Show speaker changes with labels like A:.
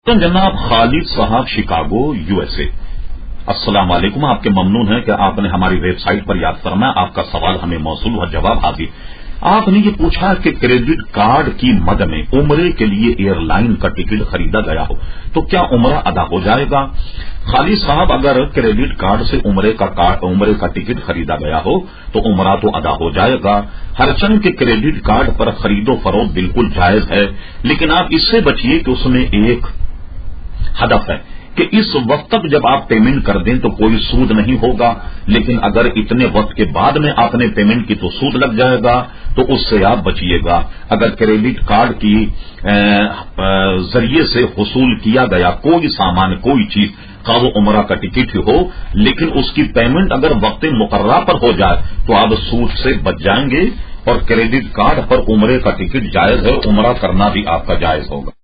A: جناب خالد صاحب Chicago U S A, السلام علیکم۔ آپ کے ممنون ہیں کہ آپ نے ہماری ویب سائٹ پر یاد فرمایا، آپ کا سوال ہمیں موصول اور جواب حاضر۔ آپ نے یہ پوچھا کہ کریڈٹ کارڈ کی مد میں عمرے کے لیے ایئر لائن کا ٹکٹ خریدا گیا ہو تو کیا عمرہ ادا ہو جائے گا؟ خالد صاحب، اگر کریڈٹ کارڈ سے عمرے کا ٹکٹ خریدا گیا ہو تو عمرہ تو ادا ہو جائے گا، ہرچند کہ کریڈٹ کارڈ پر خرید و فروخت بالکل جائز ہے، لیکن آپ اس سے بچیے کہ اس میں ایک ہدف ہے کہ اس وقت تک جب آپ پیمنٹ کر دیں تو کوئی سود نہیں ہوگا، لیکن اگر اتنے وقت کے بعد میں آپ نے پیمنٹ کی تو سود لگ جائے گا، تو اس سے آپ بچیے گا۔ اگر کریڈٹ کارڈ کی ذریعے سے حصول کیا گیا کوئی سامان، کوئی چیز، خواہ وہ عمرہ کا ٹکٹ ہی ہو، لیکن اس کی پیمنٹ اگر وقت مقررہ پر ہو جائے تو آپ سود سے بچ جائیں گے، اور کریڈٹ کارڈ پر عمرے کا ٹکٹ جائز ہے، عمرہ کرنا بھی آپ کا جائز ہوگا۔